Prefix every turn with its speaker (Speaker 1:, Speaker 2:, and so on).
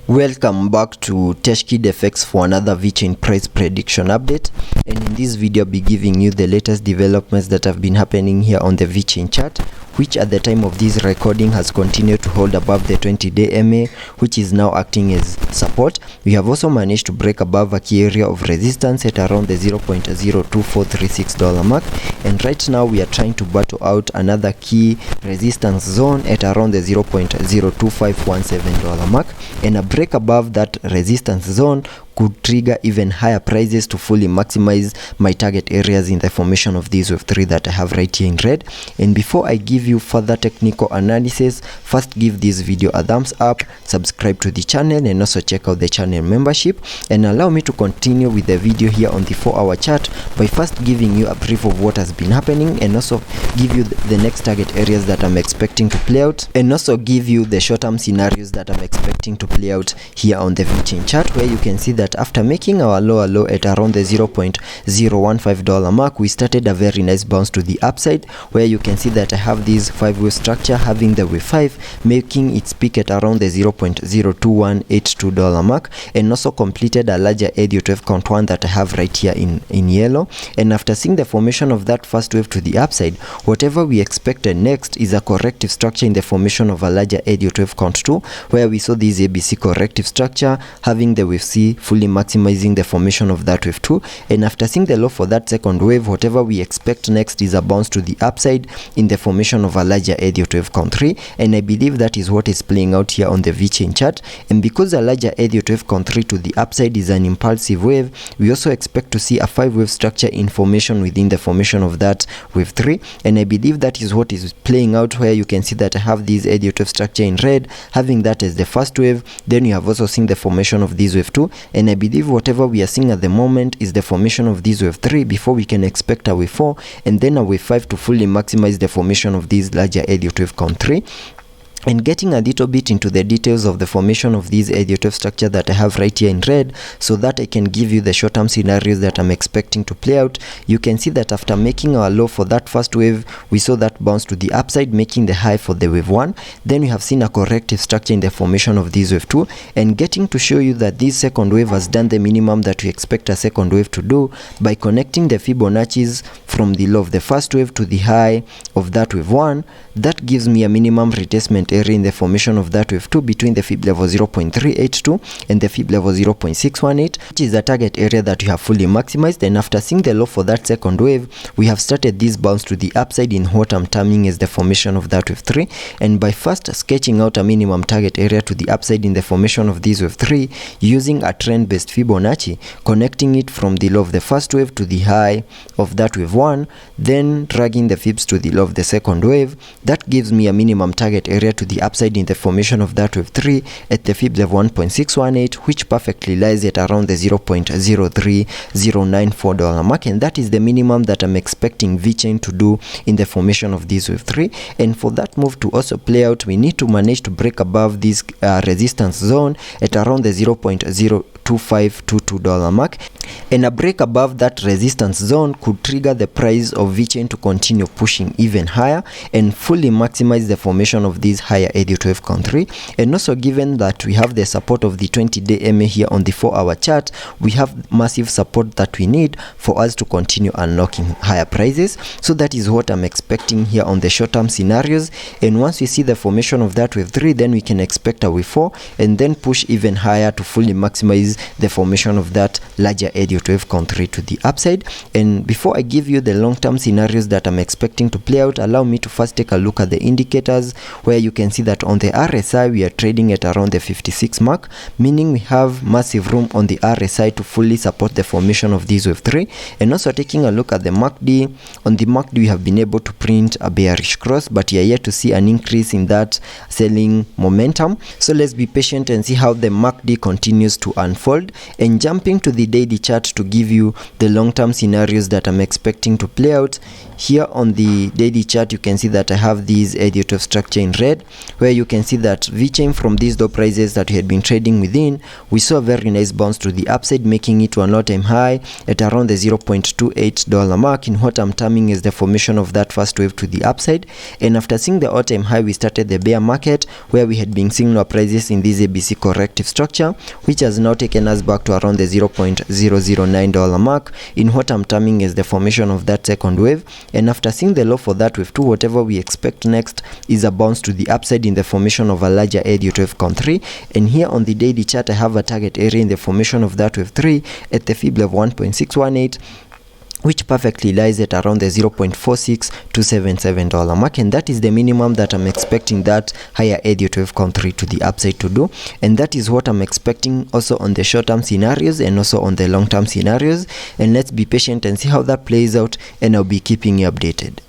Speaker 1: Welcome back to TechKidFX for another Vechain price prediction update, and in this video I'll be giving you the latest developments that have been happening here on the Vechain chart, which at the time of this recording has continued to hold above the 20-day MA, which is now acting as support. We have also managed to break above a key area of resistance at around the $0.02436 mark, and right now we are trying to battle out another key resistance zone at around the $0.02517 mark, and a break above that resistance zone could trigger even higher prices to fully maximize my target areas in the formation of these wave 3 that I have right here in red. And before I give you further technical analysis, first give this video a thumbs up, subscribe to the channel, and also check out the channel membership. And allow me to continue with the video here on the 4-hour chart by first giving you a brief of what has been happening, and also give you the next target areas that I'm expecting to play out, and also give you the short-term scenarios that I'm expecting to play out here on the Vechain chart, where you can see that after making our lower low at around the $0.015 mark, we started a very nice bounce to the upside, where you can see that I have this 5-wave structure having the wave 5 making its peak at around the $0.02182 mark, and also completed a larger Elliot wave count one that I have right here in yellow. And after seeing the formation of that first wave to the upside, whatever we expected next is a corrective structure in the formation of a larger Elliot wave count 2, where we saw this ABC corrective structure having the wave C fully maximizing the formation of that wave 2. And after seeing the low for that second wave, whatever we expect next is a bounce to the upside in the formation of a larger Elliot wave count 3, and I believe that is what is playing out here on the Vechain chart. And because a larger Elliot wave count 3 to the upside is an impulsive wave, we also expect to see a 5-wave structure in formation within the formation of that wave 3, and I believe that is what is playing out, where you can see that I have this Elliot wave structure in red having that as the first wave. Then you have also seen the formation of this wave 2, and I believe whatever we are seeing at the moment is the formation of this wave 3 before we can expect a wave 4 and then a wave 5 to fully maximize the formation of this larger Elliot wave count 3. And getting a little bit into the details of the formation of this Elliot wave structure that I have right here in red, so that I can give you the short-term scenarios that I'm expecting to play out. You can see that after making our low for that first wave, we saw that bounce to the upside, making the high for the wave 1. Then we have seen a corrective structure in the formation of this wave 2, and getting to show you that this second wave has done the minimum that we expect a second wave to do by connecting the Fibonacci's from the low of the first wave to the high of that wave 1. That gives me a minimum retracement area in the formation of that wave 2 between the fib level 0.382 and the fib level 0.618, which is a target area that we have fully maximized. And after seeing the low for that second wave, we have started this bounce to the upside in what I'm terming as the formation of that wave 3, and by first sketching out a minimum target area to the upside in the formation of this wave 3 using a trend based Fibonacci, connecting it from the low of the first wave to the high of that wave 1, then dragging the fibs to the low of the second wave. That gives me a minimum target area to the upside in the formation of that wave 3 at the fib level 1.618, which perfectly lies at around the $0.03094 mark, and that is the minimum that I'm expecting Vechain to do in the formation of this wave 3. And for that move to also play out, we need to manage to break above this resistance zone at around the $0.02522 mark, and a break above that resistance zone could trigger the price of Vechain to continue pushing even higher and fully maximize the formation of this higher Elliot wave count 3. And also, given that we have the support of the 20-day MA here on the 4-hour chart, we have massive support that we need for us to continue unlocking higher prices. So that is what I'm expecting here on the short-term scenarios. And once we see the formation of that wave 3, then we can expect a wave 4 and then push even higher to fully maximize the formation of that larger Elliot wave count 3 to the upside. And before I give you the long-term scenarios that I'm expecting to play out, allow me to first take a look at the indicators, where you can see that on the RSI we are trading at around the 56 mark, meaning we have massive room on the RSI to fully support the formation of this wave 3. And also taking a look at the MACD, on the MACD we have been able to print a bearish cross, but we are yet to see an increase in that selling momentum. So let's be patient and see how the MACD continues to unfold fold. And jumping to the daily chart to give you the long-term scenarios that I'm expecting to play out. Here on the daily chart, you can see that I have this Elliot wave structure in red, where you can see that Vechain, from these low prices that we had been trading within, we saw a very nice bounce to the upside, making it to an all-time high at around the $0.28 mark, in what I'm terming as the formation of that first wave to the upside. And after seeing the all-time high, we started the bear market, where we had been seeing lower prices in this ABC corrective structure, which has now taken us back to around the $0.009 mark, in what I'm terming as the formation of that second wave. And after seeing the low for that wave 2, whatever we expect next is a bounce to the upside in the formation of a larger Elliot wave con 3. And here on the daily chart, I have a target area in the formation of that wave 3 at the fib level 1.618, which perfectly lies at around the $0.46277 mark, and that is the minimum that I'm expecting that higher Elliot wave con 3 to the upside to do. And that is what I'm expecting also on the short-term scenarios and also on the long-term scenarios. And let's be patient and see how that plays out, and I'll be keeping you updated.